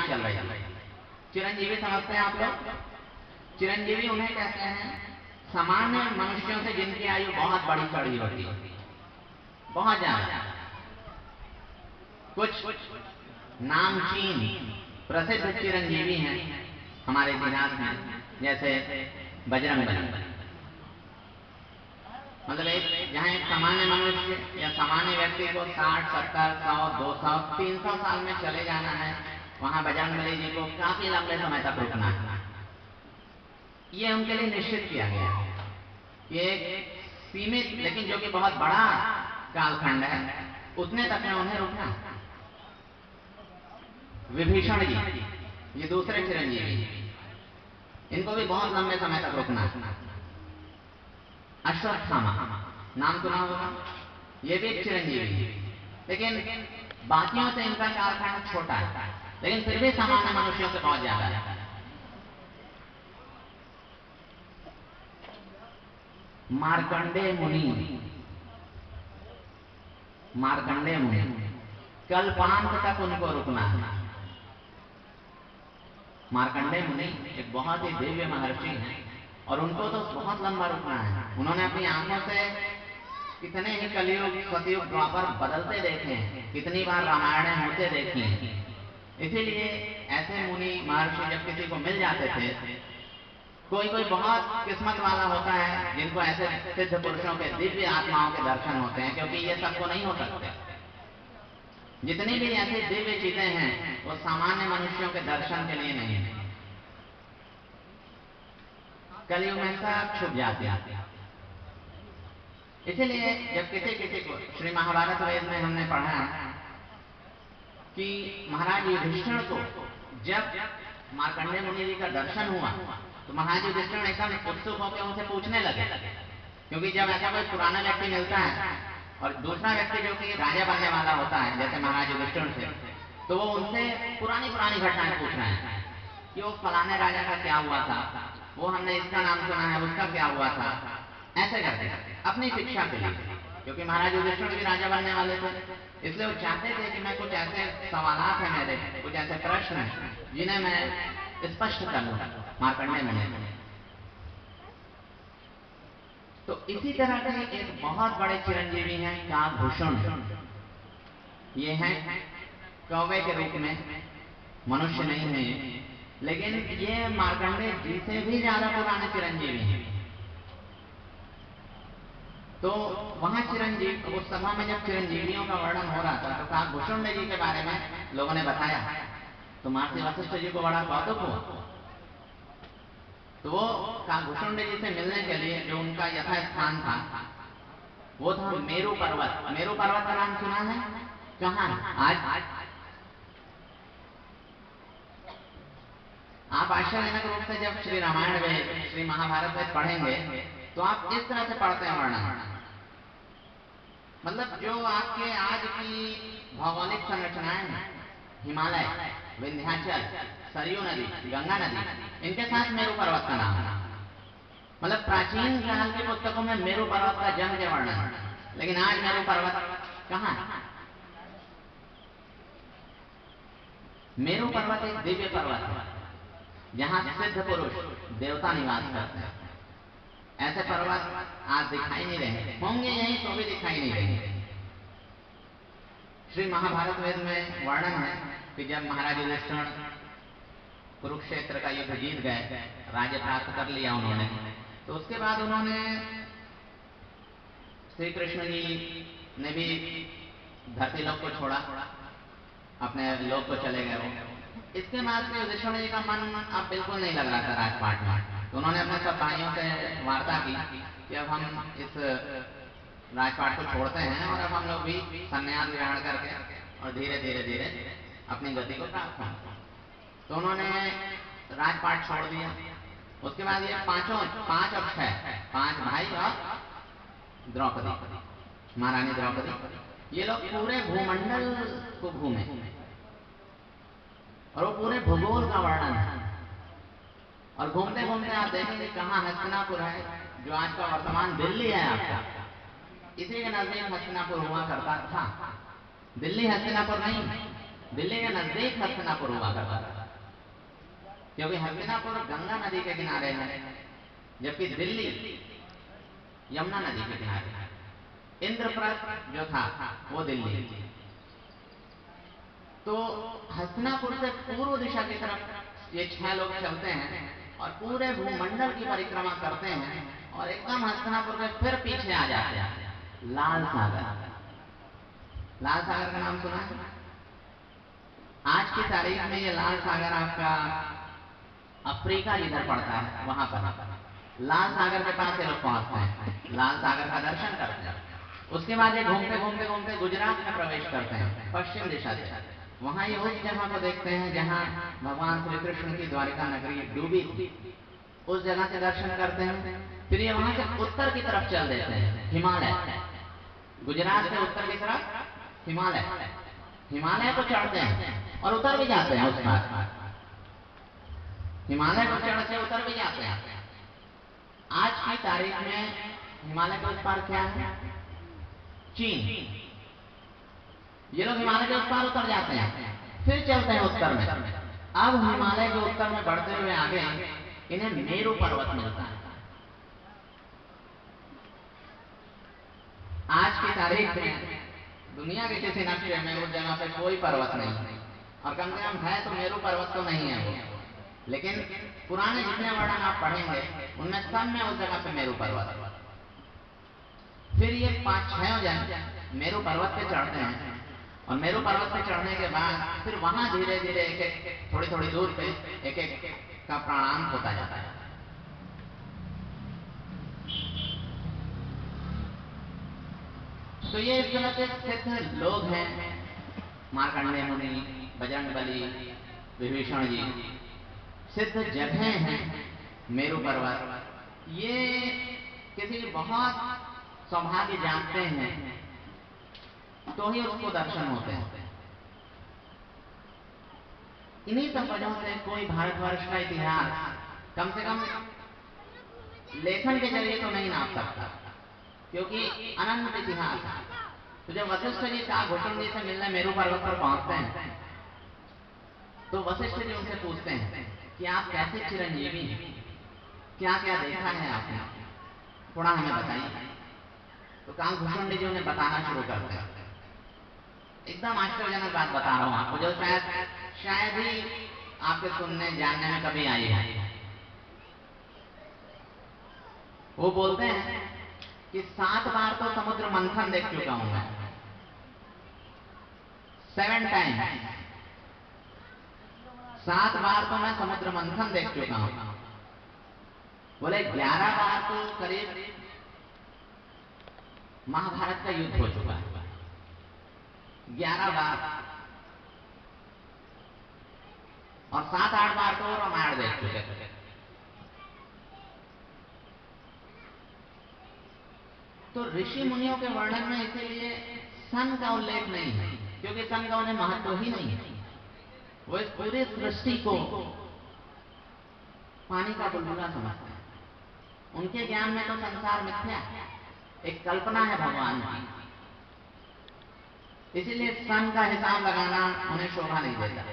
बातचीत चल रही थी। चिरंजीवी समझते हैं आप लोग? चिरंजीवी उन्हें कहते हैं सामान्य मनुष्यों से जिनकी आयु बहुत बड़ी चढ़ी होती है, बहुत ज्यादा। कुछ नामचीन प्रसिद्ध चिरंजीवी हैं हमारे इतिहास में, जैसे बजरंगबली। मतलब जहां एक सामान्य मनुष्य या सामान्य व्यक्ति को 60, 70, 100, 200, 300 साल में चले जाना है, वहां बजरंगबली जी को काफी लंबे समय तक रुकना है। ये उनके लिए निश्चित किया गया है कि एक सीमित लेकिन जो कि बहुत बड़ा कालखंड है, उतने तक में उन्हें रुकना। विभीषण जी, ये दूसरे चिरंजीवी, इनको भी बहुत लंबे समय तक रुकना। अश्वत्थामा नाम सुना होगा, ये भी एक चिरंजीवी, लेकिन बाकियों से इनका कालखंड छोटा है, लेकिन फिर भी सामान्य मनुष्यों से बहुत ज्यादा है। मार्कंडेय मुनि, मार्कंडेय मुनि कल्पांत तक उनको रुकना है। मार्कंडेय मुनि एक बहुत ही दिव्य महर्षि हैं और उनको तो बहुत लंबा रुकना है। उन्होंने अपनी आंखों से कितने ही कलयुग, सतयुग, द्वापर बदलते देखे हैं, कितनी बार रामायणें होते देखी हैं। इसीलिए ऐसे मुनि महर्षि जब किसी को मिल जाते थे, कोई कोई बहुत किस्मत वाला होता है जिनको ऐसे सिद्ध पुरुषों के, दिव्य आत्माओं के दर्शन होते हैं, क्योंकि ये सबको नहीं हो सकते। जितनी भी ऐसी दिव्य चीजें हैं वो सामान्य मनुष्यों के दर्शन के लिए नहीं है। कलयुग में सब छुप जाते हैं। इसीलिए जब किसी किसी को, श्री महाभारत वेद में हमने पढ़ा कि महाराज युधिष्ठिर को जब मार्कंडेय मुनि जी का दर्शन हुआ तो महाराज युधिष्ठिर एकदम उत्सुक होकर उनसे पूछने लगे, क्योंकि जब ऐसा कोई पुराना व्यक्ति मिलता है और दूसरा व्यक्ति जो कि राजा बनने वाला होता है, जैसे महाराज युधिष्ठिर से, तो वो उनसे पुरानी पुरानी घटनाएं पूछ रहे हैं कि वो फलाने राजा का क्या हुआ था, वो हमने इसका नाम सुना है, उसका क्या हुआ था, ऐसे करते अपनी शिक्षा के लिए। क्योंकि महाराज युधिष्ठिर भी राजा बनने वाले थे, इसलिए वो चाहते थे कि मैं कुछ ऐसे सवालात हैं मेरे, कुछ ऐसे प्रश्न हैं जिन्हें मैं स्पष्ट कर लूं मार्कंडेय मुनि। तो इसी तरह के एक बहुत बड़े चिरंजीवी हैं काकभूषण। ये हैं कौवे के रूप में, मनुष्य नहीं है ये, लेकिन ये मार्कंडेय जी से भी ज्यादा पुराने चिरंजीवी हैं। तो वहां चिरंजीव, उस सभा में जब चिरंजीवियों का वर्णन हो रहा था तो काकभूषण जी के बारे में लोगों ने बताया, तो महर्षि वशिष्ठ जी को बड़ा कौतुक हुआ। तो वो काकभूषण जी से मिलने के लिए जो उनका यथा स्थान था वो था मेरू पर्वत। मेरू पर्वत का नाम सुना है? कहाँ आज आप आश्चर्यजनक रूप से जब श्री रामायण में, श्री महाभारत में पढ़ेंगे तो आप इस तरह से पढ़ते हैं वर्णन, मतलब जो आपके आज की भौगोलिक संरचनाएं हैं, हिमालय, विंध्याचल, सरयू नदी, गंगा नदी, इनके साथ मेरू पर्वत का नाम है। मतलब प्राचीन काल की पुस्तकों में मेरू पर्वत का जन्म के वर्णन है, लेकिन आज मेरू पर्वत कहाँ है? मेरू पर्वत एक दिव्य पर्वत है जहां सिद्ध पुरुष, देवता निवास करते हैं। ऐसे पर्वत आज दिखाई नहीं रहे, होंगे यहीं तो भी दिखाई नहीं रहे। श्री महाभारत वेद में वर्णन है कि जब महाराज युधिष्ठिर कुरुक्षेत्र का युद्ध जीत गए, राज्य प्राप्त कर लिया उन्होंने, तो उसके बाद उन्होंने, श्री कृष्ण जी ने भी धरती लोक को छोड़ा, अपने लोक को चले गए वो। इसके बाद से युधिष्ठिर जी का मन अब बिल्कुल नहीं लग रहा था राजपाट में, तो उन्होंने अपने सब भाइयों से वार्ता की कि अब हम इस राजपाट को छोड़ते हैं और अब हम लोग भी संन्यास ग्रहण करके और धीरे धीरे धीरे अपनी गति को प्राप्त हों। तो उन्होंने राजपाट छोड़ दिया। उसके बाद ये पांच और 6, 5 भाई और द्रौपदी, महारानी द्रौपदी, ये लोग पूरे भूमंडल को घूमे और वो पूरे भूगोल का वर्णन है। और घूमते घूमते आप देखेंगे कहाँ हस्तिनापुर है, जो आज का वर्तमान दिल्ली है आपका, इसी के नजदीक हस्तिनापुर हुआ करता था। दिल्ली हस्तिनापुर नहीं, दिल्ली के नजदीक हस्तिनापुर हुआ करता था, क्योंकि हस्तिनापुर गंगा नदी के किनारे है, जबकि दिल्ली यमुना नदी के किनारे है। इंद्रप्रस्थ जो था वो दिल्ली। तो हस्तिनापुर से पूर्व दिशा की तरफ ये 6 लोग चलते हैं और पूरे भूमंडल की परिक्रमा करते हैं और एकदम हस्तिनापुर के फिर पीछे आ जाते हैं लाल सागर। लाल सागर का नाम सुना है? आज की तारीख में ये लाल सागर आपका अफ्रीका जिधर पड़ता है वहां पर लाल सागर के पास ये लोग पहुंचते हैं, लाल सागर का दर्शन करते हैं। उसके बाद ये घूमते घूमते घूमते गुजरात में प्रवेश करते हैं पश्चिम दिशा से। वहां ये उस जगह को देखते हैं जहां भगवान श्री कृष्ण की द्वारिका नगरी डूबी थी, उस जगह के दर्शन करते हैं। फिर ये वहां से उत्तर की तरफ चल देते हैं, हिमालय। गुजरात से उत्तर की तरफ हिमालय, हिमालय को चढ़ते हैं और उतर भी जाते हैं। उस पार हिमालय को चढ़ के उतर भी जाते हैं। आज की तारीख में हिमालय के उस पार क्या है? चीन। ये लोग हिमालय के उस पार उतर जाते हैं, फिर चलते हैं उत्तर में। अब हिमालय के उत्तर में बढ़ते हुए आगे इन्हें मेरू पर्वत मिलता है। आज की तारीख में दुनिया के किसी नक्शे में उस जगह पे कोई पर्वत नहीं, और कम से कम है तो मेरू पर्वत तो नहीं है वो, लेकिन पुराने जितने वर्णन आप पढ़ेंगे उनमें सब में उस जगह पे मेरू पर्वत। फिर ये 5-6 जन मेरू पर्वत पे चढ़ते हैं और मेरू पर्वत पे चढ़ने के बाद फिर वहां धीरे धीरे एक थोड़ी थोड़ी दूर पे एक का प्रणाम होता जाता है। तो ये इस तरह के सिद्ध लोग हैं, मार्कंडेय मुनि, बजरंगबली, विभीषण जी, सिद्ध जगह हैं मेरू पर्वत। ये किसी बहुत सौभाग्य जानते हैं तो ही उसको दर्शन होते हैं। इन्हीं सब वजहों से कोई भारतवर्ष का इतिहास कम से कम लेखन के जरिए तो नहीं नाप सकता, क्योंकि अनंत इतिहास है। तो जब वशिष्ठ जी काकभूषण जी से मिलने मेरू पर्वत पर पहुंचते हैं तो वशिष्ठ जी उनसे पूछते हैं कि आप कैसे चिरंजीवी हैं, क्या क्या देखा है आपने, थोड़ा हमें बताइए। तो काकभूषण जी उन्हें बताना शुरू करते हैं। एकदम आश्चर्यजनक बात बता रहा हूं आपको, जो शायद ही आपके सुनने जानने में कभी आई है। वो बोलते हैं कि 7 बार तो समुद्र मंथन देख चुका हूं मैं, 7 टाइम्स, 7 बार तो मैं समुद्र मंथन देख चुका हूं। बोले 11 बार तो करीब महाभारत का युद्ध हो चुका है, 11 बार, और 7-8 बार तो रामायण देख चुके थे। तो ऋषि मुनियों के वर्णन में इसीलिए सन का उल्लेख नहीं है, क्योंकि सन का उन्हें महत्व ही नहीं है। वो इस पूरी सृष्टि को पानी का बुलबुला समझते हैं। उनके ज्ञान में तो संसार मिथ्या है, एक कल्पना है भगवान की। इसीलिए सन का हिसाब लगाना उन्हें शोभा नहीं देता।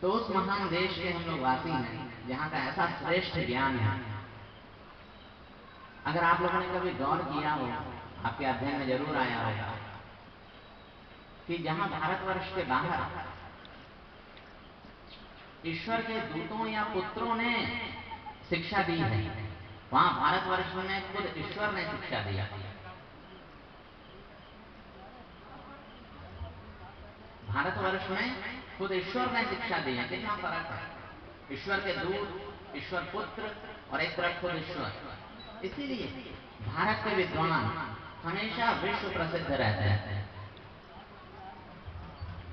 तो उस महान देश के हम लोग वासी हैं जहां का ऐसा श्रेष्ठ ज्ञान है। अगर आप लोगों ने कभी गौर किया हो, आपके अध्ययन में जरूर आया होगा कि जहां भारतवर्ष के बाहर ईश्वर के दूतों या पुत्रों ने शिक्षा दी है, वहां भारतवर्ष में खुद ईश्वर ने शिक्षा दिया। भारतवर्ष में खुद ईश्वर ने शिक्षा दी है। कितना फर्क है, ईश्वर के दूत, ईश्वर पुत्र और एक तरफ खुद ईश्वर। इसीलिए भारत के विद्वान हमेशा विश्व प्रसिद्ध रहते हैं।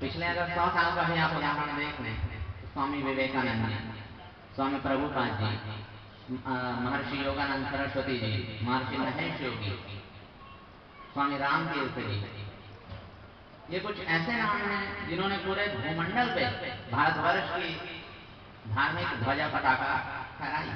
पिछले अगर 100 साल का भी आप उदाहरण देख लें, स्वामी विवेकानंद जी, स्वामी प्रभुपाद जी, महर्षि योगानंद सरस्वती जी, महर्षि महेश योगी, स्वामी रामतीर्थ जी, ये कुछ ऐसे नाम हैं जिन्होंने पूरे भूमंडल पे भारतवर्ष की धार्मिक ध्वजा पताका फहराई।